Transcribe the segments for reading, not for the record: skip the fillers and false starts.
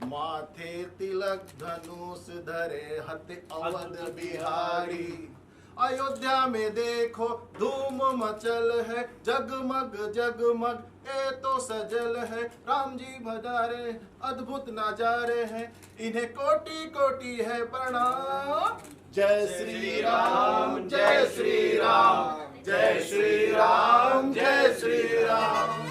माथे तिलक धनुष धरे हते अवध बिहारी। अयोध्या में देखो धूम मचल है, जगमग जगमग ए तो सजल है। राम जी भजारे अद्भुत नजारे हैं, इन्हें कोटि कोटि है प्रणाम। जय श्री राम जय श्री राम जय श्री राम जय श्री राम।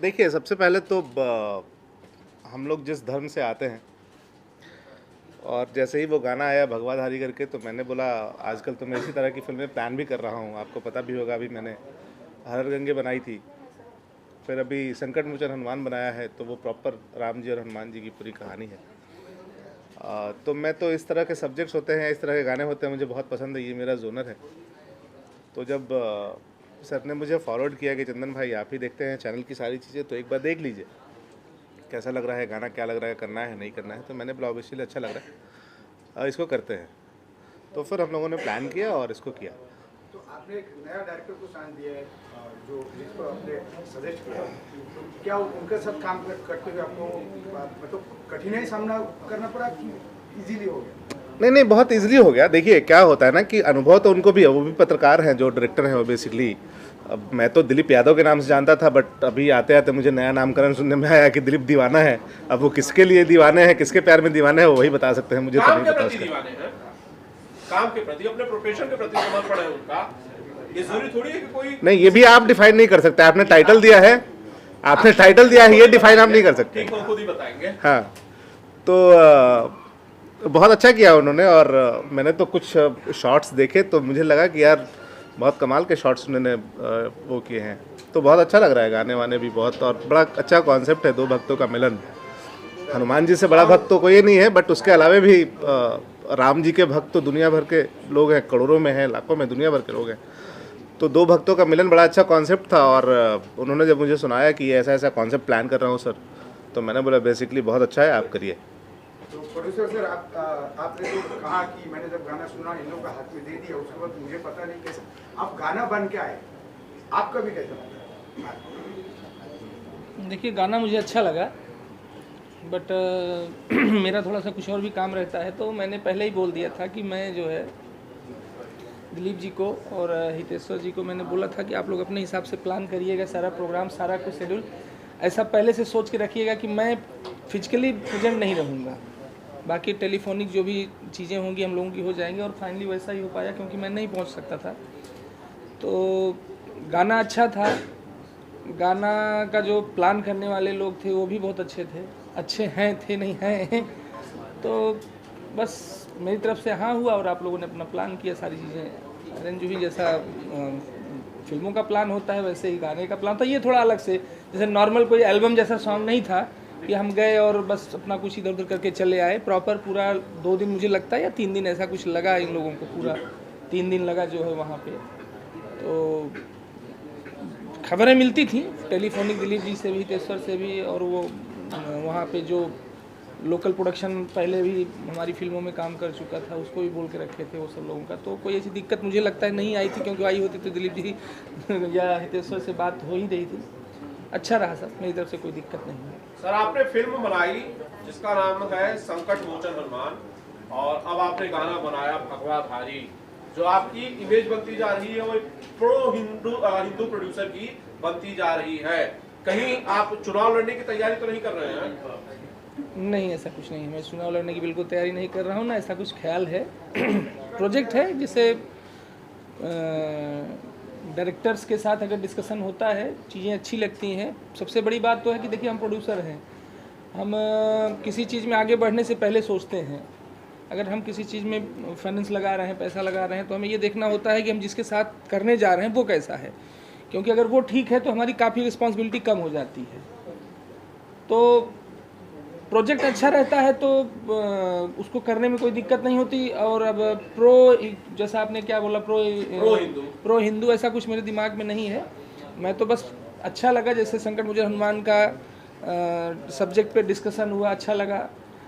देखिए, सबसे पहले तो हम लोग जिस धर्म से आते हैं, और जैसे ही वो गाना आया भगवाधारी करके, तो मैंने बोला आजकल तो मैं इसी तरह की फिल्में प्लान भी कर रहा हूँ। आपको पता भी होगा, अभी मैंने हर गंगे बनाई थी, फिर अभी संकट मोचन हनुमान बनाया है, तो वो प्रॉपर राम जी और हनुमान जी की पूरी कहानी है। तो मैं तो इस तरह के सब्जेक्ट्स होते हैं, इस तरह के गाने होते हैं, मुझे बहुत पसंद है, ये मेरा जोनर है। तो जब सर ने मुझे फॉरवर्ड किया कि चंदन भाई आप ही देखते हैं चैनल की सारी चीज़ें, तो एक बार देख लीजिए कैसा लग रहा है गाना, क्या लग रहा है, करना है नहीं करना है। तो मैंने बोला ऑब्वियसली अच्छा लग रहा है, इसको करते हैं। तो फिर हम लोगों ने प्लान किया और इसको किया। तो आपने एक नया डायरेक्टर को साइन दिया है, जो जिसको आपने सजेस्ट किया, तो क्या उनके साथ काम करते हुए आपको मतलब कठिनाई सामना करना पड़ा कि इजीली हो गया? नहीं, बहुत इजीली हो गया। देखिए क्या होता है ना कि अनुभव तो उनको भी है, वो भी पत्रकार हैं, जो डायरेक्टर हैं वो बेसिकली। अब मैं तो दिलीप यादव के नाम से जानता था, बट अभी आते आते मुझे नया नामकरण सुनने में आया कि दिलीप दीवाना है। अब वो किसके लिए दीवाने हैं, किसके प्यार में दीवाने हैं, वो वही बता सकते हैं, मुझे तो नहीं पता उसका। काम के प्रति, अपने प्रोफेशन के प्रति समर्पण है उनका। ये जरूरी थोड़ी है कि कोई नहीं, ये भी आप डिफाइन नहीं कर सकते। आपने टाइटल दिया है, आपने टाइटल दिया है, ये डिफाइन आप नहीं कर सकते। ठीक, वो खुद ही बताएंगे। हाँ, तो बहुत अच्छा किया उन्होंने। और मैंने तो कुछ शॉट्स देखे तो मुझे लगा कि यार बहुत कमाल के शॉट्स उन्होंने वो किए हैं। तो बहुत अच्छा लग रहा है, गाने वाने भी बहुत, और बड़ा अच्छा कॉन्सेप्ट है, दो भक्तों का मिलन। हनुमान जी से बड़ा भक्त तो कोई नहीं है, बट उसके अलावा भी राम जी के भक्त तो दुनिया भर के लोग हैं, करोड़ों में हैं, लाखों में, दुनिया भर के लोग हैं। तो दो भक्तों का मिलन बड़ा अच्छा कॉन्सेप्ट था। और उन्होंने जब मुझे सुनाया कि ऐसा ऐसा कॉन्सेप्ट प्लान कर रहा हूँ सर, तो मैंने बोला बेसिकली बहुत अच्छा है, आप करिए। तो प्रोड्यूसर सर, आपने जो कहा कि मैंने जब गाना सुना इन लोगों का हाथ में दे दिया, उसके बाद मुझे पता नहीं कैसे आप गाना बन के आए, आपका भी कैसा लगा? देखिए, गाना मुझे अच्छा लगा, बट मेरा थोड़ा सा कुछ और भी काम रहता है, तो मैंने पहले ही बोल दिया था कि मैं जो है दिलीप जी को और हितेश्वर जी को मैंने बोला था कि आप लोग अपने हिसाब से प्लान करिएगा सारा प्रोग्राम, सारा कुछ शेड्यूल ऐसा पहले से सोच के रखिएगा कि मैं फिजिकली प्रेजेंट नहीं रहूँगा, बाकी टेलीफोनिक जो भी चीज़ें होंगी हम लोगों की हो जाएंगी। और फाइनली वैसा ही हो पाया, क्योंकि मैं नहीं पहुँच सकता था। तो गाना अच्छा था, गाना का जो प्लान करने वाले लोग थे वो भी बहुत अच्छे थे, अच्छे हैं, थे नहीं हैं। तो बस मेरी तरफ से हाँ हुआ, और आप लोगों ने अपना प्लान किया, सारी चीज़ें अरेंज हुई। जैसा फिल्मों का प्लान होता है वैसे ही गाने का प्लान था। ये थोड़ा अलग से, जैसे नॉर्मल कोई एल्बम जैसा सॉन्ग नहीं था कि हम गए और बस अपना कुछ इधर उधर करके चले आए। प्रॉपर पूरा 2 दिन मुझे लगता है या 3 दिन ऐसा कुछ लगा इन लोगों को, पूरा 3 दिन लगा जो है वहाँ पे। तो खबरें मिलती थी टेलीफोनिक दिलीप जी से भी, हितेश्वर से भी, और वो वहाँ पे जो लोकल प्रोडक्शन पहले भी हमारी फिल्मों में काम कर चुका था उसको भी बोल के रखे थे वो सब लोगों का। तो कोई ऐसी दिक्कत मुझे लगता है नहीं आई थी, क्योंकि आई होती तो दिलीप जी या हितेश्वर से बात हो ही रही थी। अच्छा रहा सर, मेरी तरफ से कोई दिक्कत नहीं है। सर, आपने फिल्म बनाई जिसका नाम है संकट मोचन हनुमान, और अब आपने गाना बनाया भगवाधारी। जो आपकी इमेज बनती जा रही है वो प्रो हिंदू प्रोड्यूसर की बनती जा रही है। कहीं आप चुनाव लड़ने की तैयारी तो नहीं कर रहे हैं? नहीं, ऐसा कुछ नहीं है, मैं चुनाव लड़ने की बिल्कुल तैयारी नहीं कर रहा हूँ, ना ऐसा कुछ ख्याल है। प्रोजेक्ट है जिसे डायरेक्टर्स के साथ अगर डिस्कशन होता है, चीज़ें अच्छी लगती हैं। सबसे बड़ी बात तो है कि देखिए, हम प्रोड्यूसर हैं, हम किसी चीज़ में आगे बढ़ने से पहले सोचते हैं। अगर हम किसी चीज़ में फाइनेंस लगा रहे हैं, पैसा लगा रहे हैं, तो हमें ये देखना होता है कि हम जिसके साथ करने जा रहे हैं वो कैसा है, क्योंकि अगर वो ठीक है तो हमारी काफ़ी रिस्पॉन्सिबिलिटी कम हो जाती है। तो प्रोजेक्ट अच्छा रहता है तो उसको करने में कोई दिक्कत नहीं होती। और अब जैसा आपने क्या बोला, प्रो हिंदू ऐसा कुछ मेरे दिमाग में नहीं है। मैं तो बस अच्छा लगा, जैसे संकट मोचन हनुमान का सब्जेक्ट पे डिस्कशन हुआ, अच्छा लगा।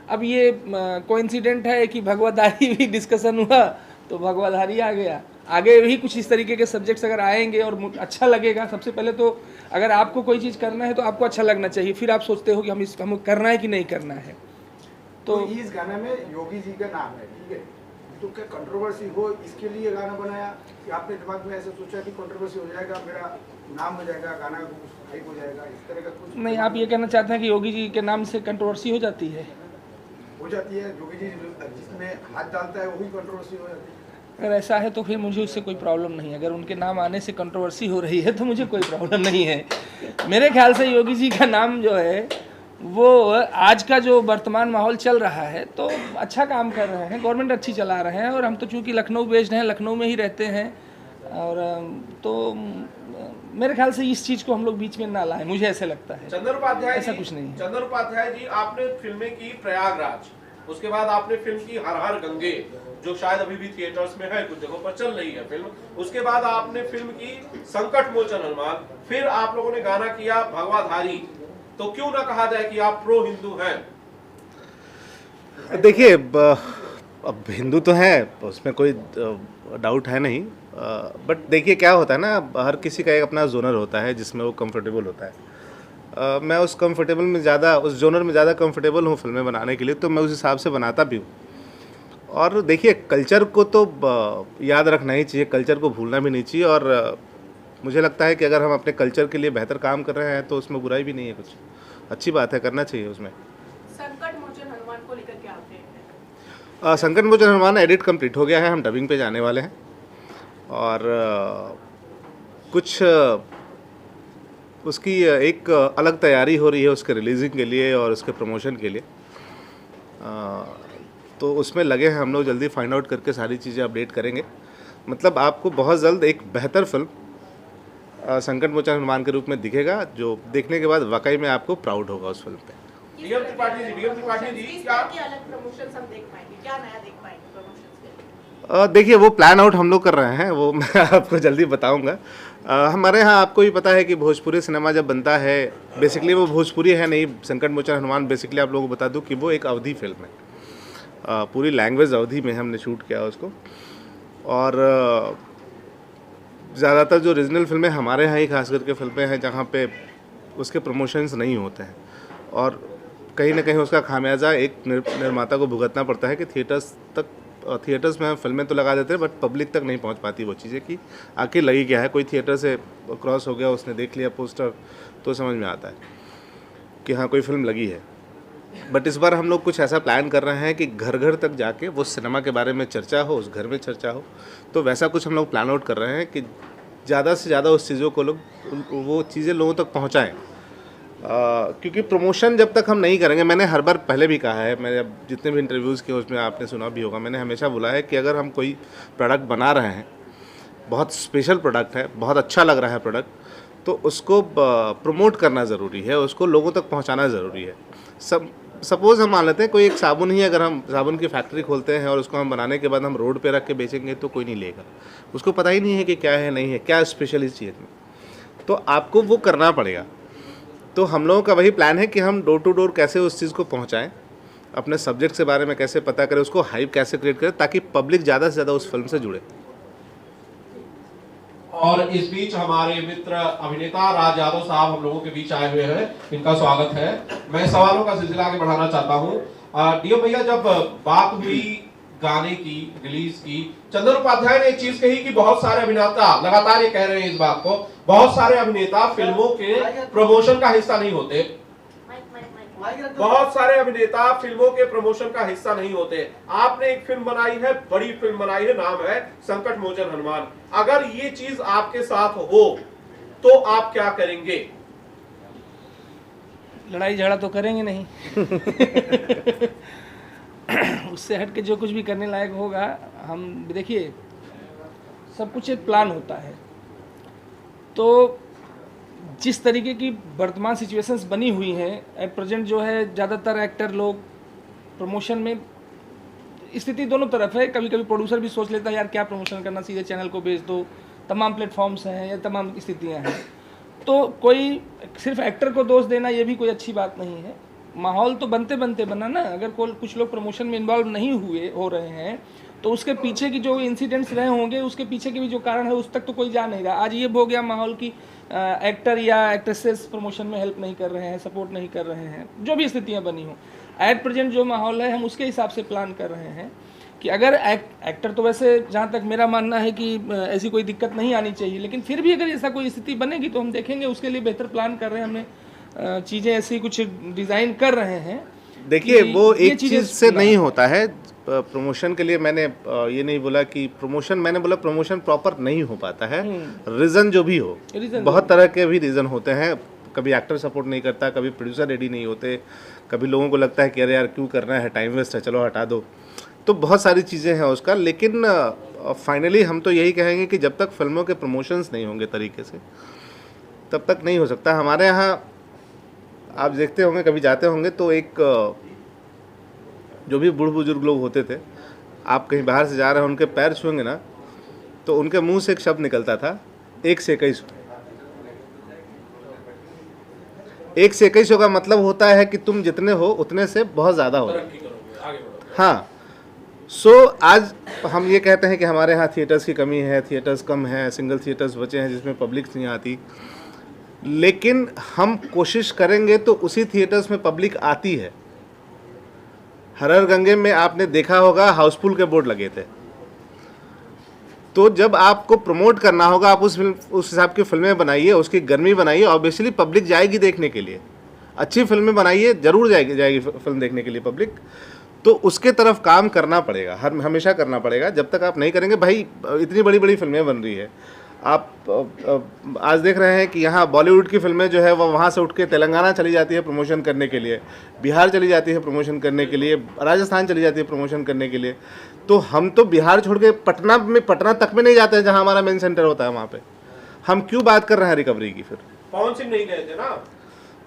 अब ये कोइंसिडेंट है कि भगवाधारी भी डिस्कशन हुआ तो भगवाधारी आ गया। आगे भी कुछ इस तरीके के सब्जेक्ट्स अगर आएंगे और अच्छा लगेगा, सबसे पहले तो अगर आपको कोई चीज़ करना है तो आपको अच्छा लगना चाहिए, फिर आप सोचते हो कि हम करना है कि नहीं करना है। तो इस गाने में योगी जी का नाम है, ठीक है, तो क्या कंट्रोवर्सी हो इसके लिए गाना बनाया, कि आपने दिमाग में ऐसा सोचा कि कंट्रोवर्सी हो जाएगा, मेरा नाम हो जाएगा, गाना हाइप हो जाएगा, इस तरह का कुछ? नहीं, आप ये कहना चाहते हैं कि योगी जी के नाम से कंट्रोवर्सी हो जाती है? हो जाती है, योगी जी जिसमें हाथ डालता है वही कंट्रोवर्सी हो जाती है। अगर ऐसा है तो फिर मुझे उससे कोई प्रॉब्लम नहीं है। अगर उनके नाम आने से कंट्रोवर्सी हो रही है तो मुझे कोई प्रॉब्लम नहीं है। मेरे ख्याल से योगी जी का नाम जो है वो आज का जो वर्तमान माहौल चल रहा है तो अच्छा काम कर रहे हैं, गवर्नमेंट अच्छी चला रहे हैं, और हम तो चूँकि लखनऊ बेस्ड हैं, लखनऊ में ही रहते हैं, और तो मेरे ख्याल से इस चीज़ को हम लोग बीच में ना लाएं, मुझे ऐसे लगता है। चंदन उपाध्याय ऐसा कुछ नहीं है। चंदन उपाध्याय जी, आपने फिल्में की प्रयागराज, उसके बाद आपने फिल्म की हर हर गंगे, जो शायद अभी भी थिएटर्स में है, कुछ जगहों पर चल रही है फिल्म। उसके बाद आपने फिल्म की संकट मोचन हनुमान, फिर आप लोगों ने गाना किया भगवाधारी। तो क्यों ना कहा जाए कि आप प्रो हिंदू हैं? देखिए, अब हिंदू तो हैं, उसमें कोई डाउट है नहीं, बट देखिए क्या होता है ना, हर किसी का एक अपना जोनर होता है जिसमें वो कंफर्टेबल होता है। मैं उस कंफर्टेबल में ज़्यादा, उस जोनर में ज़्यादा कंफर्टेबल हूँ फिल्में बनाने के लिए, तो मैं उस हिसाब से बनाता भी हूँ। और देखिए, कल्चर को तो याद रखना ही चाहिए, कल्चर को भूलना भी नहीं चाहिए। और मुझे लगता है कि अगर हम अपने कल्चर के लिए बेहतर काम कर रहे हैं तो उसमें बुराई भी नहीं है, कुछ अच्छी बात है, करना चाहिए उसमें। संकट मोचन हनुमान को लेकर के आते हैं? संकट मोचन हनुमान एडिट कंप्लीट हो गया है, हम डबिंग पे जाने वाले हैं, और कुछ उसकी एक अलग तैयारी हो रही है उसके रिलीजिंग के लिए और उसके प्रमोशन के लिए। तो उसमें लगे हैं हम लोग, जल्दी फाइंड आउट करके सारी चीज़ें अपडेट करेंगे। मतलब आपको बहुत जल्द एक बेहतर फिल्म संकट मोचन हनुमान के रूप में दिखेगा, जो देखने के बाद वाकई में आपको प्राउड होगा उस फिल्म पे। डीएम त्रिपाठी जी क्या अलग प्रमोशंस हम देख पाएंगे, क्या नया देख पाएंगे प्रमोशंस के? देखिए वो प्लान आउट हम लोग कर रहे हैं, वो मैं आपको जल्दी बताऊंगा। हमारे यहाँ आपको भी पता है कि भोजपुरी सिनेमा जब बनता है, बेसिकली वो भोजपुरी है नहीं, संकट मोचन हनुमान बेसिकली आप लोगों को बता दूं कि वो एक अवधी फिल्म है, पूरी लैंग्वेज अवधी में हमने शूट किया उसको। और ज़्यादातर जो रीजनल फिल्में हमारे यहाँ ही खास करके फिल्में हैं जहाँ पे उसके प्रमोशंस नहीं होते हैं, और कहीं ना कहीं उसका खामियाजा एक निर्माता को भुगतना पड़ता है कि थिएटर्स में हम फिल्में तो लगा देते हैं बट पब्लिक तक नहीं पहुंच पाती वो चीज़ें कि आखिर लगी क्या है। कोई थिएटर से क्रॉस हो गया, उसने देख लिया पोस्टर तो समझ में आता है कि हाँ कोई फिल्म लगी है। बट इस बार हम लोग कुछ ऐसा प्लान कर रहे हैं कि घर घर तक जाके वो सिनेमा के बारे में चर्चा हो, उस घर में चर्चा हो। तो वैसा कुछ हम लोग प्लान आउट कर रहे हैं कि ज़्यादा से ज़्यादा उस चीज़ों को वो चीज़ें लोगों तक पहुँचाएँ। क्योंकि प्रमोशन जब तक हम नहीं करेंगे, मैंने हर बार पहले भी कहा है, मैंने अब जितने भी इंटरव्यूज़ किए उसमें आपने सुना भी होगा, मैंने हमेशा बोला है कि अगर हम कोई प्रोडक्ट बना रहे हैं, बहुत स्पेशल प्रोडक्ट है, बहुत अच्छा लग रहा है प्रोडक्ट, तो उसको प्रमोट करना ज़रूरी है, उसको लोगों तक पहुंचाना ज़रूरी है। सपोज़ हम मान लेते हैं कोई एक साबुन ही, अगर हम साबुन की फैक्ट्री खोलते हैं और उसको हम बनाने के बाद हम रोड पे रख के बेचेंगे तो कोई नहीं लेगा, उसको पता ही नहीं है कि क्या है नहीं है, क्या स्पेशल इस चीज़ में, तो आपको वो करना पड़ेगा। तो हम लोगों का वही प्लान है कि हम डोर टू डोर कैसे उस चीज़ को पहुंचाएं, अपने सब्जेक्ट के बारे में कैसे पता करें, उसको हाइप कैसे क्रिएट करें ताकि पब्लिक ज़्यादा से ज़्यादा उस फिल्म से जुड़े। और इस बीच हमारे मित्र अभिनेता राज यादव साहब हम लोगों के बीच आए हुए हैं, इनका स्वागत है। मैं सवालों का सिलसिला आगे बढ़ाना चाहता हूँ। डीएम भैया, जब बात हुई गाने की, रिलीज की, चंदन उपाध्याय ने एक चीज कही कि बहुत सारे अभिनेता, लगातार ये कह रहे हैं इस बात को, बहुत सारे अभिनेता फिल्मों के प्रमोशन का हिस्सा नहीं होते, बहुत सारे अभिनेता फिल्मों के प्रमोशन का हिस्सा नहीं होते। आपने एक फिल्म बनाई है, बड़ी फिल्म बनाई है, नाम है संकट मोचन हनुमान। अगर ये चीज आपके साथ हो तो आप क्या करेंगे? लड़ाई झगड़ा तो करेंगे नहीं। उससे हट के जो कुछ भी करने लायक होगा हम, देखिए सब कुछ एक प्लान होता है। तो जिस तरीके की वर्तमान सिचुएशंस बनी हुई हैं एट प्रेजेंट, जो है ज़्यादातर एक्टर लोग प्रमोशन में, स्थिति दोनों तरफ है। कभी कभी प्रोड्यूसर भी सोच लेता है यार क्या प्रमोशन करना, सीधे चैनल को बेच दो, तमाम प्लेटफॉर्म्स हैं या तमाम स्थितियां हैं। तो कोई सिर्फ एक्टर को दोष देना ये भी कोई अच्छी बात नहीं है। माहौल तो बनते बनते बना ना। अगर कुछ लोग प्रमोशन में इन्वॉल्व नहीं हो रहे हैं तो उसके पीछे की जो इंसिडेंट्स रहे होंगे, उसके पीछे के भी जो कारण है उस तक तो कोई जा नहीं रहा। आज ये हो गया माहौल की एक्टर या एक्ट्रेसेस प्रमोशन में हेल्प नहीं कर रहे हैं, सपोर्ट नहीं कर रहे हैं, जो भी स्थितियां बनी हो। एट प्रेजेंट जो माहौल है हम उसके हिसाब से प्लान कर रहे हैं कि अगर एक्टर तो वैसे जहाँ तक मेरा मानना है कि ऐसी कोई दिक्कत नहीं आनी चाहिए, लेकिन फिर भी अगर ऐसा कोई स्थिति बनेगी तो हम देखेंगे, उसके लिए बेहतर प्लान कर रहे हैं। हमने चीज़ें ऐसी कुछ डिज़ाइन कर रहे हैं। देखिए वो एक चीज़ से नहीं होता है प्रमोशन के लिए। मैंने ये नहीं बोला कि प्रमोशन, मैंने बोला प्रमोशन प्रॉपर नहीं हो पाता है। रीज़न जो भी हो, बहुत तरह के भी रीज़न होते हैं। कभी एक्टर सपोर्ट नहीं करता, कभी प्रोड्यूसर रेडी नहीं होते, कभी लोगों को लगता है कि अरे यार क्यों करना है, टाइम वेस्ट है, चलो हटा दो। तो बहुत सारी चीज़ें हैं उसका। लेकिन फाइनली हम तो यही कहेंगे कि जब तक फिल्मों के प्रमोशंस नहीं होंगे तरीके से, तब तक नहीं हो सकता। हमारे यहाँ आप देखते होंगे, कभी जाते होंगे तो एक जो भी बूढ़ बुजुर्ग लोग होते थे, आप कहीं बाहर से जा रहे हैं, उनके पैर छुएंगे ना तो उनके मुंह से एक शब्द निकलता था, 1 से 21। 1 से 21 का मतलब होता है कि तुम जितने हो उतने से बहुत ज़्यादा हो। हाँ, आज हम ये कहते हैं कि हमारे यहाँ थिएटर्स की कमी है, थिएटर्स कम है, सिंगल थिएटर्स बचे हैं जिसमें पब्लिक नहीं आती। लेकिन हम कोशिश करेंगे तो उसी थिएटर्स में पब्लिक आती है। हर हर गंगे में आपने देखा होगा हाउसफुल के बोर्ड लगे थे। तो जब आपको प्रमोट करना होगा, आप उस हिसाब की फिल्में बनाइए, उसकी गर्मी बनाइए। ऑब्वियसली पब्लिक जाएगी देखने के लिए, अच्छी फिल्में बनाइए, जरूर जाएगी फिल्म देखने के लिए पब्लिक। तो उसके तरफ काम करना पड़ेगा, हमेशा करना पड़ेगा। जब तक आप नहीं करेंगे, भाई इतनी बड़ी बड़ी फिल्में बन रही है, आप आज देख रहे हैं कि यहाँ बॉलीवुड की फिल्में जो है वो वहाँ से उठ के तेलंगाना चली जाती है प्रमोशन करने के लिए, बिहार चली जाती है प्रमोशन करने के लिए, राजस्थान चली जाती है प्रमोशन करने के लिए। तो हम तो बिहार छोड़ के पटना तक में नहीं जाते हैं जहाँ हमारा मेन सेंटर होता है वहाँ पे। हम क्यों बात कर रहे हैं रिकवरी की? फिर पवन सिंह नहीं गए थे ना?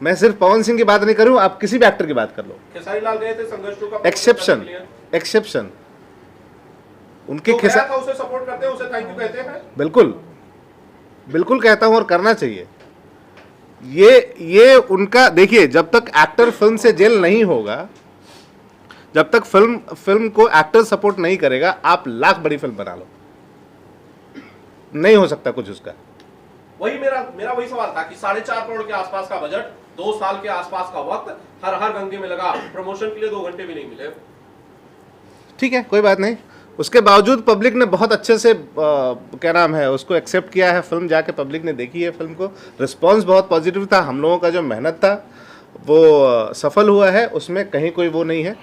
मैं सिर्फ पवन सिंह की बात नहीं करूँ, आप किसी भी एक्टर की बात कर लो। खेसारी लाल गए थे संघर्ष 2 का एक्सेप्शन उनके जो गया था उसे सपोर्ट करते हैं, उसे थैंक यू कहते हैं। बिल्कुल कहता हूं और करना चाहिए। ये उनका, देखिए जब तक एक्टर फिल्म से जेल नहीं होगा, जब तक फिल्म को एक्टर सपोर्ट नहीं करेगा, आप लाख बड़ी फिल्म बना लो, नहीं हो सकता कुछ उसका। वही मेरा वही सवाल था कि 4.5 करोड़ के आसपास का बजट, 2 साल के आसपास का वक्त, हर गंगे में लगा, प्रमोशन के लिए 2 घंटे भी नहीं मिले। ठीक है, कोई बात नहीं। उसके बावजूद पब्लिक ने बहुत अच्छे से क्या नाम है उसको एक्सेप्ट किया है। फिल्म जाके पब्लिक ने देखी है, फिल्म को रिस्पांस बहुत पॉजिटिव था। हम लोगों का जो मेहनत था वो सफल हुआ है, उसमें कहीं कोई वो नहीं है।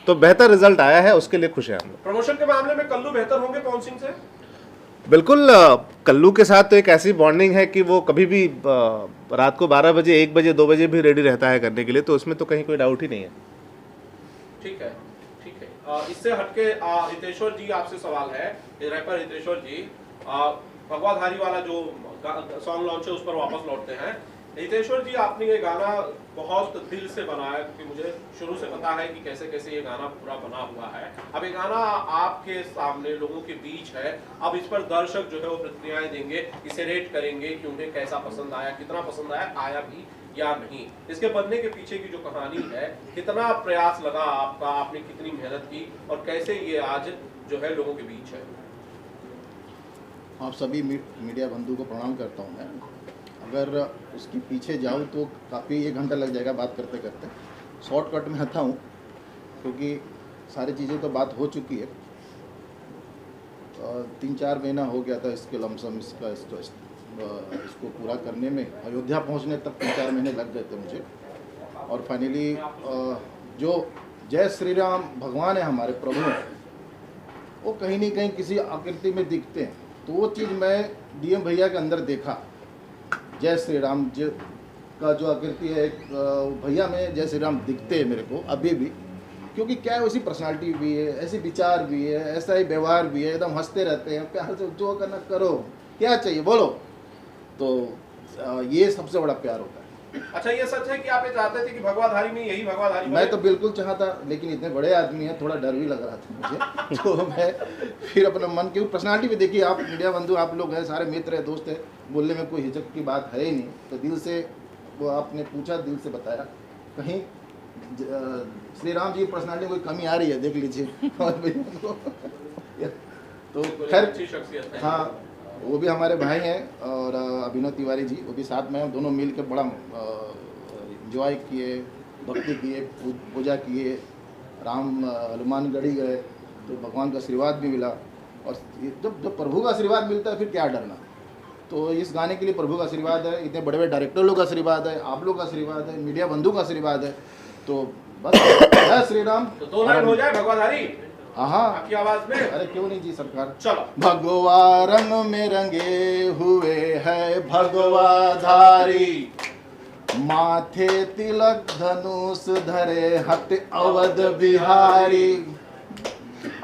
तो बेहतर रिजल्ट आया है, उसके लिए खुश हैं हम लोग। प्रमोशन के मामले में कल्लू बेहतर होंगे पवन सिंह से? बिल्कुल। कल्लू के साथ तो एक ऐसी बॉन्डिंग है कि वो कभी भी रात को 12 बजे, 1 बजे, 2 बजे भी रेडी रहता है करने के लिए, तो उसमें तो कहीं कोई डाउट ही नहीं है। ठीक है। इससे हटके हितेश्वर जी आपसे सवाल है, रैपर हितेश्वर जी, भगवाधारी वाला जो सॉन्ग लॉन्च है उस पर वापस लौटते हैं। हितेश्वर जी, आपने ये गाना बहुत दिल से बनाया, क्योंकि मुझे शुरू से पता है कि कैसे कैसे ये गाना पूरा बना हुआ है। अब ये गाना आपके सामने लोगों के बीच है, अब इस पर दर्शक जो है वो प्रतिक्रियाएं देंगे, इसे रेट करेंगे कि उन्हें कैसा पसंद आया, कितना पसंद आया भी या नहीं। इसके बनने के पीछे की जो कहानी है, कितना प्रयास लगा आपका, आपने कितनी मेहनत की, और कैसे ये आज जो है लोगों के बीच है? आप सभी मीडिया बंधु को प्रणाम करता हूं मैं। अगर उसके पीछे जाऊं तो काफ़ी 1 घंटा लग जाएगा बात करते करते। शॉर्टकट में आता हूं क्योंकि सारी चीज़ें तो बात हो चुकी है। 3-4 महीना हो गया था इसके लमसम इसको पूरा करने में। अयोध्या पहुंचने तक 3-4 महीने लग गए थे मुझे। और फाइनली जो जय श्री राम भगवान है हमारे प्रभु, वो कहीं नहीं कहीं किसी आकृति में दिखते हैं। तो वो चीज़ मैं डीएम भैया के अंदर देखा। जय श्री राम जी का जो आकृति है, भैया में जय श्री राम दिखते हैं मेरे को अभी भी। क्योंकि क्या है, वैसी पर्सनालिटी भी है, ऐसे विचार भी है, ऐसा ही व्यवहार भी है, एकदम हंसते रहते हैं, प्यार से जो करना करो, क्या चाहिए बोलो। तो ये सबसे बड़ा प्यार होता है। अच्छा, ये सच है कि आप ये चाहते थे कि भगवाधारी में यही भगवाधारी? मैं तो बिल्कुल चाहता, लेकिन इतने बड़े आदमी हैं, थोड़ा डर भी लग रहा था मुझे। तो मैं फिर अपना मन की पर्सनालिटी भी देखिए। आप मीडिया बंधु, आप लोग हैं, सारे मित्र हैं, दोस्त हैं, बोलने में कोई हिचक की बात है ही नहीं। तो दिल से वो आपने पूछा, दिल से बताया। कहीं श्री राम जी की पर्सनालिटी कोई कमी आ रही है, देख लीजिए। तो खैर, हाँ, वो भी हमारे भाई हैं। और अभिनव तिवारी जी, वो भी साथ में हैं। दोनों मिल के बड़ा इंजॉय किए, भक्ति किए, पूजा किए, राम हनुमानगढ़ी गए, तो भगवान का आशीर्वाद भी मिला। और जब प्रभु का आशीर्वाद मिलता है फिर क्या डरना। तो इस गाने के लिए प्रभु का आशीर्वाद है, इतने बड़े बड़े डायरेक्टर लोग का आशीर्वाद है, आप लोग का आशीर्वाद है, मीडिया बंधु का आशीर्वाद है। तो बस जय श्री राम। तो 2 लाइन हो जाए भगवाधारी हाँ, आपकी आवाज में? अरे क्यों नहीं जी सरकार। चलो। भगवा रंग में रंगे हुए है भगवाधारी, माथे तिलक धनुष धरे हट अवध बिहारी।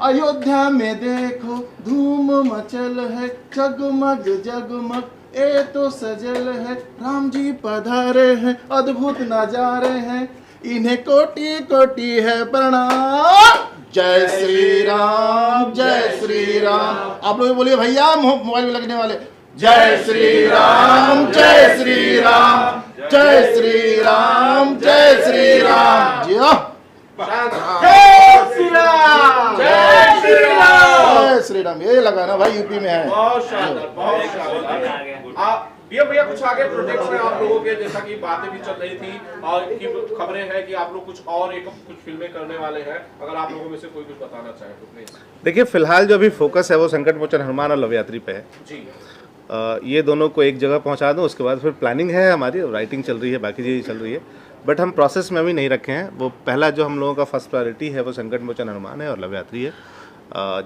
अयोध्या में देखो धूम मचल है, जगमग जगमग ए तो सजल है। राम जी पधारे हैं, अद्भुत नजारे हैं, इन्हें कोटि कोटि है प्रणाम। जय श्री राम, जय श्री राम। आप लोग बोलिए भैया, मोबाइल में लगने वाले। जय श्री राम, जय श्री राम, जय श्री राम, जय श्री राम। जी हाँ, जय श्री राम, जय श्री राम, जय श्री राम। ये लगाना भाई, यूपी में है। बहुत शानदार, बहुत शानदार। भैया कुछ आगे प्रोजेक्ट्स में आप लोगों के, जैसा कि बातें भी चल रही थी और की खबरें हैं कि आप लोग कुछ फिल्में करने वाले हैं, अगर आप लोगों में से कोई कुछ बताना चाहे तो प्लीज। देखिए, फिलहाल जो अभी फोकस है वो संकट मोचन हनुमान और लव यात्री पे है जी। ये दोनों को एक जगह पहुंचा दूं, उसके बाद फिर प्लानिंग है हमारी, राइटिंग चल रही है, बाकी चीज़ें चल रही है, बट हम प्रोसेस में अभी नहीं रखे हैं। वो पहला जो हम लोगों का फर्स्ट प्रायोरिटी है वो संकट मोचन हनुमान है और लव यात्री है।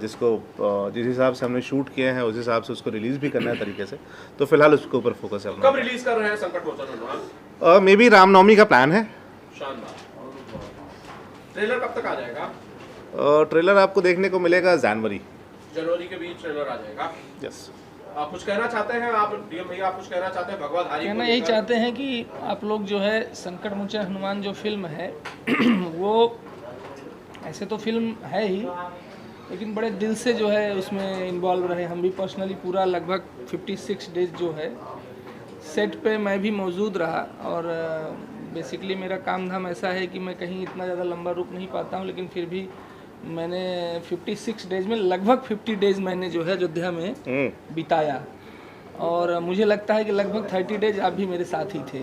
जिसको जिस हिसाब से हमने शूट किए हैं उस हिसाब से उसको रिलीज़ भी करना है तरीके से, तो फिलहाल उसके ऊपर फोकस है कब रिलीज कर रहे हैं संकट मोचन हनुमान? मे बी रामनवमी का प्लान है। शानदार। ट्रेलर कब तक आ जाएगा? ट्रेलर आपको देखने को मिलेगा जनवरी के बीच ट्रेलर आ जाएगा। यस। आप कुछ कहना चाहते हैं? आप डीएम भैया आप कुछ कहना चाहते हैं भगवाधारी को कहना यही लेकर? चाहते हैं कि आप लोग जो है संकट मोचन हनुमान जो फिल्म है वो ऐसे तो फिल्म है ही, लेकिन बड़े दिल से जो है उसमें इन्वॉल्व रहे। हम भी पर्सनली पूरा लगभग 56 डेज जो है सेट पे मैं भी मौजूद रहा, और बेसिकली मेरा काम धाम ऐसा है कि मैं कहीं इतना ज़्यादा लंबा रुक नहीं पाता हूँ, लेकिन फिर भी मैंने 56 डेज में लगभग 50 डेज मैंने जो है अयोध्या में बिताया, और मुझे लगता है कि लगभग 30 डेज आप भी मेरे साथ ही थे।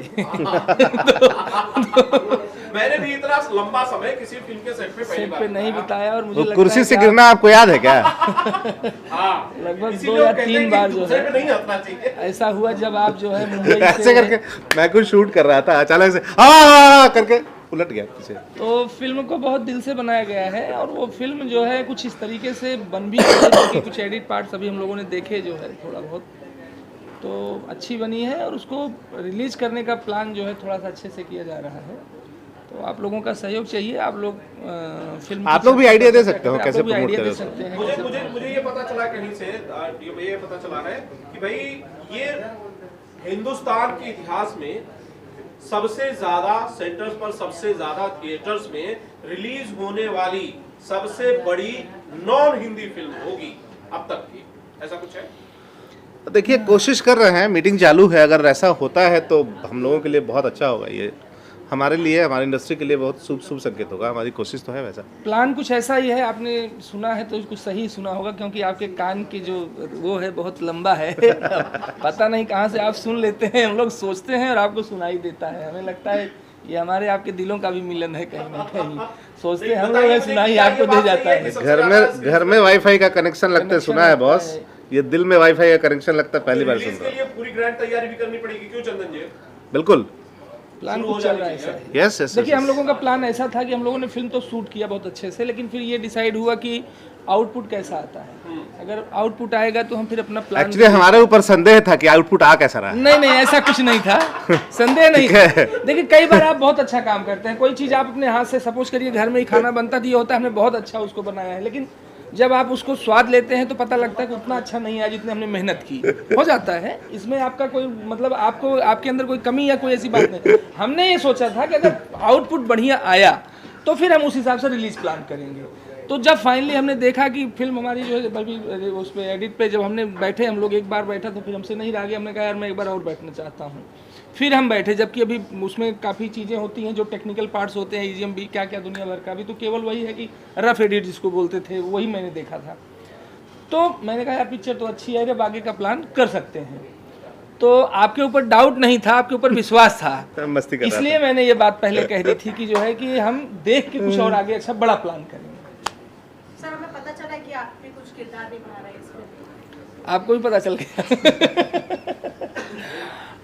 मैंने भी इतना लंबा समय किसी फिल्म के सेट पे पहली सेट बार पे नहीं बिताया, और मुझे वो लगता कुर्सी है से कि गिरना आपको याद है क्या? हाँ, लगभग इसीलिए 2 या वो कहते 3 हैं बार कि जो दूसरे है पे नहीं हंसना चाहिए। ऐसा हुआ जब आप जो है मुंबई ऐसे से करके मैं कुछ शूट कर रहा था, अचानक से हाँ करके उलट गया पीछे। तो फिल्म को बहुत दिल से बनाया गया है, और वो फिल्म जो है कुछ इस तरीके से बन भी गई है कि कुछ एडिट पार्ट्स अभी हम लोगों ने देखे जो है थोड़ा बहुत, तो अच्छी बनी है, और उसको रिलीज करने का प्लान जो है थोड़ा सा अच्छे से किया जा रहा है। तो आप लोगों का सहयोग चाहिए। आप लोग फिल्म आप लोग भी आइडिया दे सकते हो कैसे प्रमोट आइडिया दे करें सकते हैं। मुझे मुझे मुझे ये पता चला कहीं से ये पता चला है कि भाई ये हिंदुस्तान के इतिहास में सबसे ज्यादा सेंटर्स पर, सबसे ज्यादा थिएटर्स में रिलीज होने वाली सबसे बड़ी नॉन हिंदी फिल्म होगी अब तक की, ऐसा कुछ है? देखिए कोशिश कर रहे हैं, मीटिंग चालू है, अगर ऐसा होता है तो हम लोगों के लिए बहुत अच्छा होगा। ये हमारे लिए, हमारी इंडस्ट्री के लिए बहुत शुभ संकेत होगा। हमारी कोशिश तो है वैसा। प्लान कुछ ऐसा ही है, आपने सुना है तो कुछ सही सुना होगा, क्योंकि आपके कान की जो वो है बहुत लंबा है। पता नहीं कहाँ से आप सुन लेते हैं, हम लोग सोचते हैं और आपको सुनाई देता है। हमें लगता है ये हमारे आपके दिलों का भी मिलन है कहीं ना कहीं। सोचते हैं हम लोग हैं, सुनाई आपको दे जाता है। घर में वाईफाई का कनेक्शन लगता है, सुना है बॉस। ये दिल में वाईफाई का कनेक्शन लगता है, पहली बार सुन रिलीज रहा के लिए पूरी ग्रैंड तैयारी भी करनी पड़ेगी, क्यों चंदन जी? हूँ। बिल्कुल। प्लान कुछ चल रहा है ऐसा। Yes yes. देखिए हम लोगों का प्लान ऐसा था कि हम लोगों ने फिल्म तो शूट किया बहुत अच्छे से, लेकिन फिर ये डिसाइड हुआ कि आउटपुट कैसा आता है। अगर आउटपुट आएगा तो हम फिर अपना प्लान। एक्चुअली हमारे ऊपर संदेह था कि आउटपुट आ कैसा रहा। नहीं ऐसा कुछ नहीं था, संदेह नहीं। देखिए कई बार आप बहुत अच्छा काम करते हैं, कोई चीज़ आप अपने हाथ से, सपोज करिए घर में ही खाना बनता तो ये होता है हमने बहुत अच्छा उसको बनाया है, लेकिन जब आप उसको स्वाद लेते हैं तो पता लगता है कि उतना अच्छा नहीं आया जितने हमने मेहनत की। हो जाता है, इसमें आपका कोई मतलब आपको आपके अंदर कोई कमी या कोई ऐसी बात नहीं। हमने ये सोचा था कि अगर आउटपुट बढ़िया आया तो फिर हम उस हिसाब से रिलीज प्लान करेंगे। तो जब फाइनली हमने देखा कि फिल्म हमारी जो है अभी उस पर एडिट पे जब हमने बैठे, हम लोग एक बार बैठा तो फिर हमसे नहीं रह गया, हमने कहा यार मैं एक बार और बैठना चाहता हूँ। फिर हम बैठे, जबकि अभी उसमें काफ़ी चीज़ें होती हैं जो टेक्निकल पार्ट्स होते हैं, EGM भी क्या क्या दुनिया भर का, अभी तो केवल वही है कि रफ एडिट जिसको बोलते थे वही मैंने देखा था। तो मैंने कहा यार पिक्चर तो अच्छी है, अब आगे का प्लान कर सकते हैं। तो आपके ऊपर डाउट नहीं था, आपके ऊपर विश्वास था, मस्ती कर रहा इसलिए मैंने ये बात पहले कह दी थी कि जो है कि हम देख के कुछ और आगे अच्छा बड़ा प्लान करेंगे। सर हमें पता चला कि आप भी कुछ किरदार भी बना रहे हैं इसमें। आपको भी पता चल गया।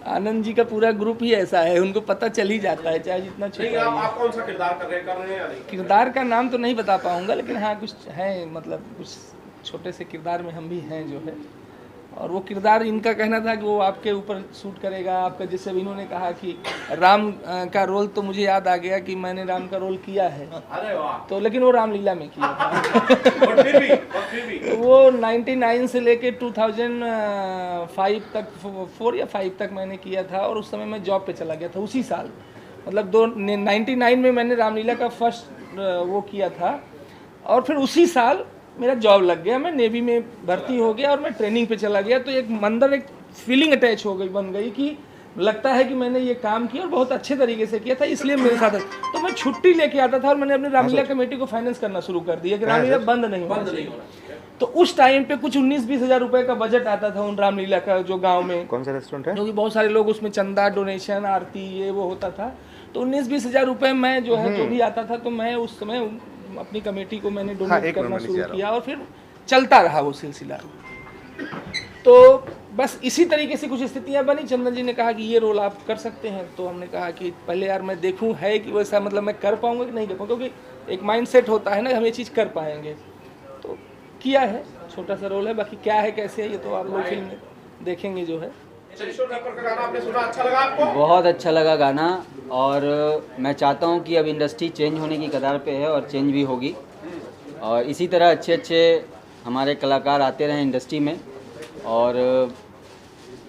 आनंद जी का पूरा ग्रुप ही ऐसा है, उनको पता चल ही जाता है चाहे जितना नहीं, छोटा ही। आप कौन सा किरदार कर रहे हैं या नहीं? किरदार का नाम तो नहीं बता पाऊंगा, लेकिन हाँ कुछ है, मतलब कुछ छोटे से किरदार में हम भी हैं जो है। और वो किरदार इनका कहना था कि वो आपके ऊपर शूट करेगा आपका, जैसे अभी इन्होंने कहा कि राम का रोल, तो मुझे याद आ गया कि मैंने राम का रोल किया है। अरे वाह। तो लेकिन वो रामलीला में किया था। और फिर भी तो वो 99 से लेके 2005 तक, 4 या 5 तक मैंने किया था, और उस समय मैं जॉब पे चला गया था उसी साल। मतलब 99 में मैंने रामलीला का फर्स्ट वो किया था, और फिर उसी साल मेरा जॉब लग गया, मैं नेवी में भर्ती हो गया और मैं ट्रेनिंग पे चला गया। तो एक अंदर एक फीलिंग अटैच हो गई, बन गई कि लगता है कि मैंने ये काम किया और बहुत अच्छे तरीके से किया था, इसलिए मेरे साथ। तो मैं छुट्टी लेके आता था और मैंने अपनी रामलीला कमेटी को फाइनेंस करना शुरू कर दिया कि रामलीला बंद नहीं होना चाहिए। तो उस टाइम पे कुछ 19-20 हज़ार रुपए का बजट आता था उन रामलीला का, जो गाँव में कौन सा रेस्टोरेंट है, क्योंकि बहुत सारे लोग उसमें चंदा, डोनेशन, आरती ये वो होता था। तो 19-20 हज़ार रुपये मैं जो है जो भी आता था, तो मैं उस समय अपनी कमेटी को मैंने डोनेट करना शुरू किया, और फिर चलता रहा वो सिलसिला। तो बस इसी तरीके से कुछ स्थितियां बनी। चंदन जी ने कहा कि ये रोल आप कर सकते हैं, तो हमने कहा कि पहले यार मैं देखूं है कि वैसा मतलब मैं कर पाऊंगा कि नहीं कर पाऊंगा, क्योंकि एक माइंड सेट होता है ना हम ये चीज़ कर पाएंगे। तो किया है, छोटा सा रोल है, बाकी क्या है कैसे है ये तो आप लोग फिल्म में देखेंगे जो है। हितेश्वर रैपर का गाना आपने सुना, अच्छा लगा आपको? बहुत अच्छा लगा गाना, और मैं चाहता हूँ कि अब इंडस्ट्री चेंज होने की कगार पे है और चेंज भी होगी, और इसी तरह अच्छे अच्छे हमारे कलाकार आते रहें इंडस्ट्री में। और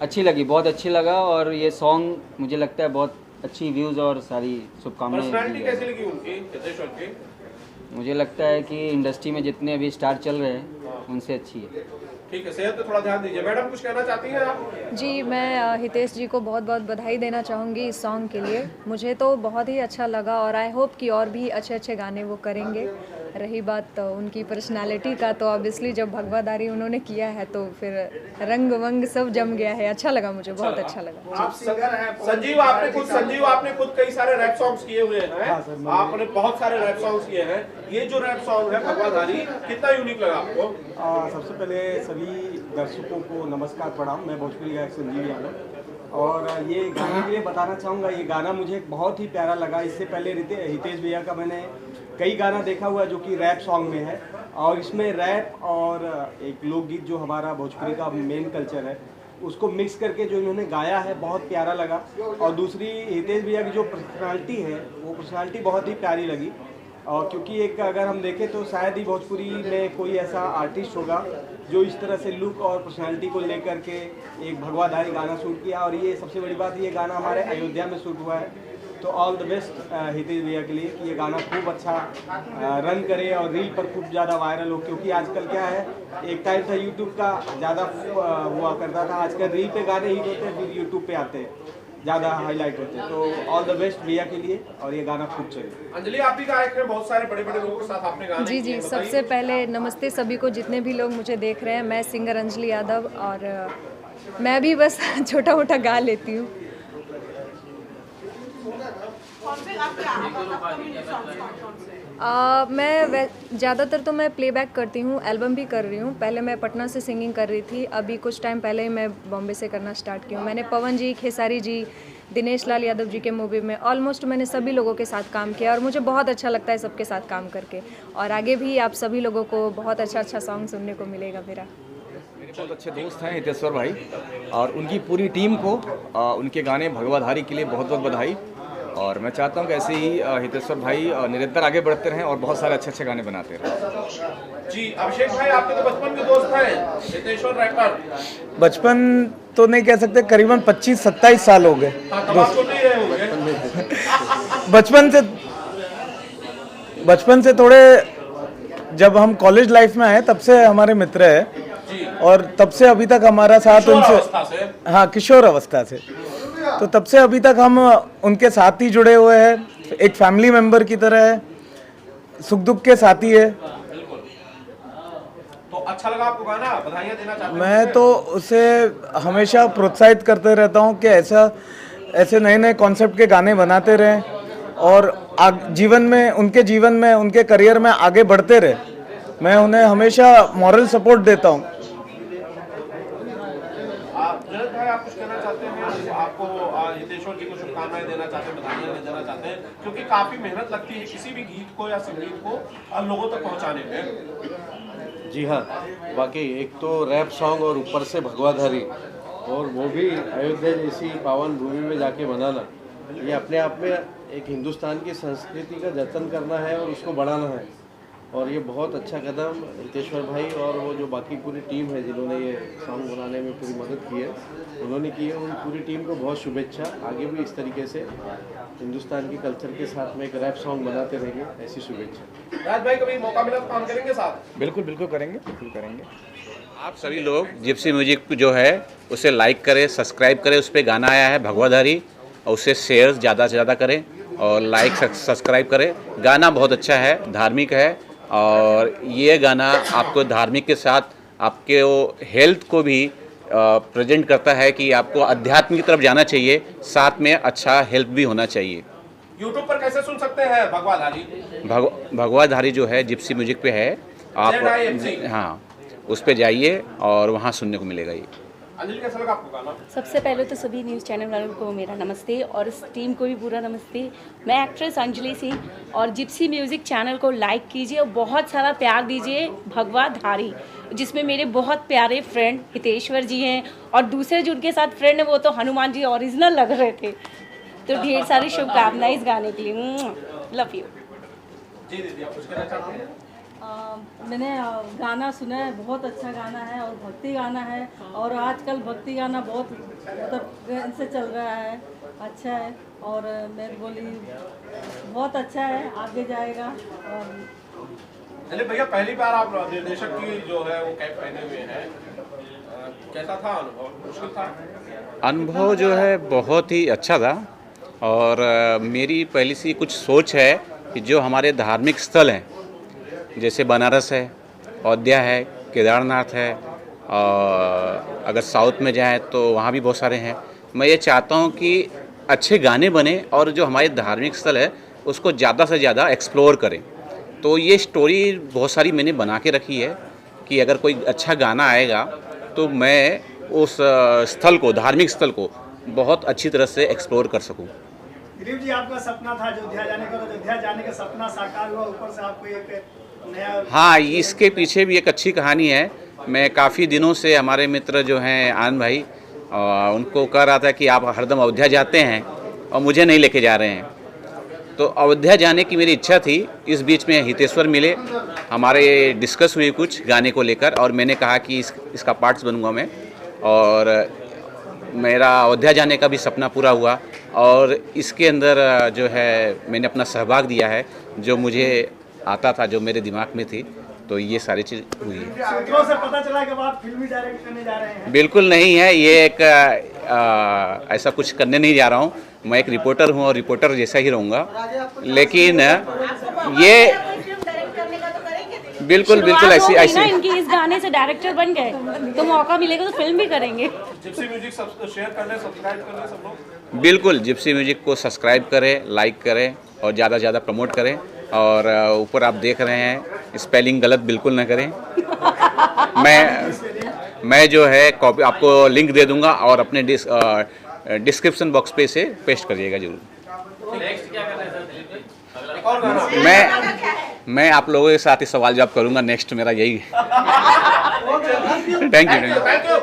अच्छी लगी, बहुत अच्छी लगा, और ये सॉन्ग मुझे लगता है बहुत अच्छी व्यूज़ और सारी शुभकामनाएं। पर्सनालिटी कैसी लगी उनकी, हितेश्वर की? मुझे लगता है कि इंडस्ट्री में जितने अभी स्टार चल रहे हैं उनसे अच्छी है। ठीक है, सेहत पे थोड़ा ध्यान दीजिए। मैडम कुछ कहना चाहती हैं आप? जी, मैं हितेश जी को बहुत बहुत बधाई देना चाहूँगी इस सॉन्ग के लिए। मुझे तो बहुत ही अच्छा लगा, और आई होप कि और भी अच्छे अच्छे गाने वो करेंगे। रही बात उनकी पर्सनालिटी का, तो ऑब्वियसली जब भगवाधारी उन्होंने किया है तो फिर रंग वंग सब जम गया है। अच्छा लगा, मुझे बहुत अच्छा लगा। आप सिंगर हैं, संजीव आपने खुद कई सारे रैप सॉन्ग्स किए हुए हैं। आपने बहुत सारे रैप सॉन्ग्स किए हैं। ये जो रैप सॉन्ग है भगवाधारी, कितना यूनिक लगा आपको? सबसे पहले सभी दर्शकों को नमस्कार, प्रणाम। मैं भोजपुरी गायक संजीव यादव, और ये गाने के लिए बताना चाहूँगा, ये गाना मुझे बहुत ही प्यारा लगा। इससे पहले हितेश भैया का मैंने कई गाना देखा हुआ है जो कि रैप सॉन्ग में है, और इसमें रैप और एक लोकगीत जो हमारा भोजपुरी का मेन कल्चर है उसको मिक्स करके जो इन्होंने गाया है, बहुत प्यारा लगा। और दूसरी, हितेश भैया की जो पर्सनालिटी है वो पर्सनालिटी बहुत ही प्यारी लगी, और क्योंकि एक अगर हम देखें तो शायद ही भोजपुरी में कोई ऐसा आर्टिस्ट होगा जो इस तरह से लुक और पर्सनालिटी को लेकर के एक भगवाधारी गाना शूट किया। और ये सबसे बड़ी बात, ये गाना हमारे अयोध्या में शूट हुआ है। तो ऑल द बेस्ट हितेश भैया के लिए कि ये गाना खूब अच्छा रन करे और रील पर खूब ज़्यादा वायरल हो, क्योंकि आजकल क्या है, एक टाइम था यूट्यूब का ज़्यादा हुआ करता था, आजकल रील पे गाने हिट होते हैं, फिर यूट्यूब पे आते हैं, ज़्यादा हाईलाइट होते हैं। तो ऑल द बेस्ट भैया के लिए, और ये गाना खूब चले। अंजलि, आप भी गायक हैं, बहुत सारे बड़े बड़े लोगों के साथ आपने गाने जी किए जी, हैं, सबसे पहले नमस्ते सभी को, जितने भी लोग मुझे देख रहे हैं। मैं सिंगर अंजलि यादव, और मैं भी बस छोटा मोटा गा लेती हूँ। कौन से आपके upcoming songs कौन से? मैं ज़्यादातर तो मैं प्लेबैक करती हूँ, एल्बम भी कर रही हूँ। पहले मैं पटना से सिंगिंग कर रही थी, अभी कुछ टाइम पहले ही मैं बॉम्बे से करना स्टार्ट की हूँ। मैंने पवन जी, खेसारी जी, दिनेश लाल यादव जी के मूवी में ऑलमोस्ट मैंने सभी लोगों के साथ काम किया, और मुझे बहुत अच्छा लगता है सबके साथ काम करके। और आगे भी आप सभी लोगों को बहुत अच्छा सॉन्ग सुनने को मिलेगा मेरा। मेरे बहुत अच्छे दोस्त हैं हितेश्वर भाई, और उनकी पूरी टीम को उनके गाने भगवाधारी के लिए बहुत बहुत बधाई। और मैं चाहता हूं कि ऐसे ही हितेश्वर भाई निरंतर आगे बढ़ते रहें और बहुत सारे अच्छे अच्छे गाने बनाते रहें। जी, अभिषेक भाई, आपके तो बचपन के दोस्त हैं हितेश्वर रैपर। बचपन तो नहीं कह सकते, करीबन 25-27 साल हो गए। हाँ, तब आप सुन नहीं रहे होंगे। बचपन से थोड़े, जब हम कॉलेज लाइफ में आए तब से हमारे मित्र है, और तब से अभी तक हमारा साथ उनसे, हाँ, किशोर अवस्था से, तो तब से अभी तक हम उनके साथ ही जुड़े हुए हैं, एक फैमिली मेंबर की तरह है, सुख दुख के साथी है। तो अच्छा लगा आपको गाना, बधाइयाँ देना चाहते हैं? मैं तो उसे हमेशा प्रोत्साहित करते रहता हूँ कि ऐसे नए नए कॉन्सेप्ट के गाने बनाते रहें, और जीवन में, उनके जीवन में, उनके करियर में आगे बढ़ते रहे। मैं उन्हें हमेशा मॉरल सपोर्ट देता हूँ। भाई, आप कुछ कहना चाहते हैं? आपको हितेश्वर जी को शुभकामनाएं देना चाहते हैं, बधाइयाँ देना चाहते हैं, क्योंकि काफी मेहनत लगती है किसी भी गीत को या संगीत को लोगों तक पहुंचाने में। जी हाँ, वाकई एक तो रैप सॉन्ग और ऊपर से भगवाधारी, और वो भी अयोध्या जैसी पावन भूमि में जाके बनाना, ये अपने आप में एक हिंदुस्तान की संस्कृति का जतन करना है और उसको बढ़ाना है। और ये बहुत अच्छा कदम हितेश्वर भाई और वो जो बाकी पूरी टीम है जिन्होंने ये सॉन्ग बनाने में पूरी मदद की है, उन्होंने की है। उन पूरी टीम को बहुत शुभेच्छा। आगे भी इस तरीके से हिंदुस्तान के कल्चर के साथ में एक रैप सॉन्ग बनाते रहेंगे, ऐसी शुभेच्छा। राज भाई, कभी मौका मिला तो काम करेंगे साथ? बिल्कुल बिल्कुल करेंगे, बिल्कुल करेंगे। आप सभी लोग जिप्सी म्यूजिक जो है उसे लाइक करें, सब्सक्राइब करें। उस पर गाना आया है भगवाधारी, और उसे शेयर ज़्यादा से ज़्यादा करें और लाइक सब्सक्राइब करें। गाना बहुत अच्छा है, धार्मिक है, और ये गाना आपको धार्मिक के साथ आपके हेल्थ को भी प्रेजेंट करता है कि आपको अध्यात्म की तरफ जाना चाहिए, साथ में अच्छा हेल्थ भी होना चाहिए। YouTube पर कैसे सुन सकते हैं भगवाधारी? भगवाधारी जो है जिप्सी म्यूजिक पे है, आप, हाँ, उस पे जाइए और वहाँ सुनने को मिलेगा ये। अंजलि कैसा लगा आपको गाना? सबसे पहले तो सभी न्यूज़ चैनल वालों को मेरा नमस्ते और इस टीम को भी पूरा नमस्ते। मैं एक्ट्रेस अंजलि सिंह और जिप्सी म्यूज़िक चैनल को लाइक कीजिए और बहुत सारा प्यार दीजिए भगवा धारी, जिसमें मेरे बहुत प्यारे फ्रेंड हितेश्वर जी हैं और दूसरे जो उनके साथ फ्रेंड हैं वो तो हनुमान जी ओरिजिनल लग रहे थे। तो ढेर सारी शुभकामनाएं इस गाने के लिए। Love you. जी दीदी, आप कुछ कहना चाहते हैं? मैंने गाना सुना है, बहुत अच्छा गाना है और भक्ति गाना है और आजकल भक्ति गाना बहुत मतलब से चल रहा है, अच्छा है और मैं बोली बहुत अच्छा है, आगे जाएगा। और अरे भैया पहली बार आप निर्देशक की जो है वो कैप पहने हुए हैं, कैसा था अनुभव? मुश्किल था? अनुभव जो है बहुत ही अच्छा था और मेरी पहली सी कुछ सोच है कि जो हमारे धार्मिक स्थल हैं जैसे बनारस है, अयोध्या है, केदारनाथ है और अगर साउथ में जाएं तो वहाँ भी बहुत सारे हैं। मैं ये चाहता हूँ कि अच्छे गाने बने और जो हमारे धार्मिक स्थल है उसको ज़्यादा से ज़्यादा एक्सप्लोर करें। तो ये स्टोरी बहुत सारी मैंने बना के रखी है कि अगर कोई अच्छा गाना आएगा तो मैं उस स्थल को, धार्मिक स्थल को बहुत अच्छी तरह से एक्सप्लोर कर सकूँ। दिलीप जी, आपका सपना था अयोध्या जाने का, अयोध्या जाने का सपना साकार हुआ, ऊपर से आपको एक नया। हाँ, इसके पीछे भी एक अच्छी कहानी है। मैं काफ़ी दिनों से हमारे मित्र जो हैं आनंद भाई, उनको कह रहा था कि आप हरदम अयोध्या जाते हैं और मुझे नहीं लेके जा रहे हैं। तो अयोध्या जाने की मेरी इच्छा थी। इस बीच में हितेश्वर मिले, हमारे डिस्कस हुई कुछ गाने को लेकर और मैंने कहा कि इसका पार्ट्स बनूंगा मैं और मेरा अयोध्या जाने का भी सपना पूरा हुआ और इसके अंदर जो है मैंने अपना सहभाग दिया है, जो मुझे आता था, जो मेरे दिमाग में थी। तो ये सारी चीज़ हुई है। सूत्रों से पता चला कि आप फिल्मी डायरेक्ट करने जा रहे हैं। बिल्कुल नहीं है, ये एक ऐसा कुछ करने नहीं जा रहा हूँ। मैं एक रिपोर्टर हूँ और रिपोर्टर जैसा ही रहूँगा, लेकिन ये बिल्कुल ऐसी इनकी इस गाने से डायरेक्टर बन गए तो मौका मिलेगा तो फिल्म भी करेंगे। जिप्सी म्यूजिक शेयर कर लें, सब्सक्राइब कर लें सब लोग। बिल्कुल, जिप्सी म्यूजिक को सब्सक्राइब करें, लाइक करें और ज़्यादा से ज़्यादा प्रमोट करें। और ऊपर आप देख रहे हैं, स्पेलिंग गलत बिल्कुल ना करें। मैं जो है कॉपी आपको लिंक दे दूंगा और अपने डिस्क्रिप्शन बॉक्स पे से पेस्ट करिएगा जरूर। नेक्स्ट क्या करना है सर दिलीप भाई? एक और गाना मैं आप लोगों के साथ ही सवाल जवाब करूंगा। नेक्स्ट मेरा यही। Thank you.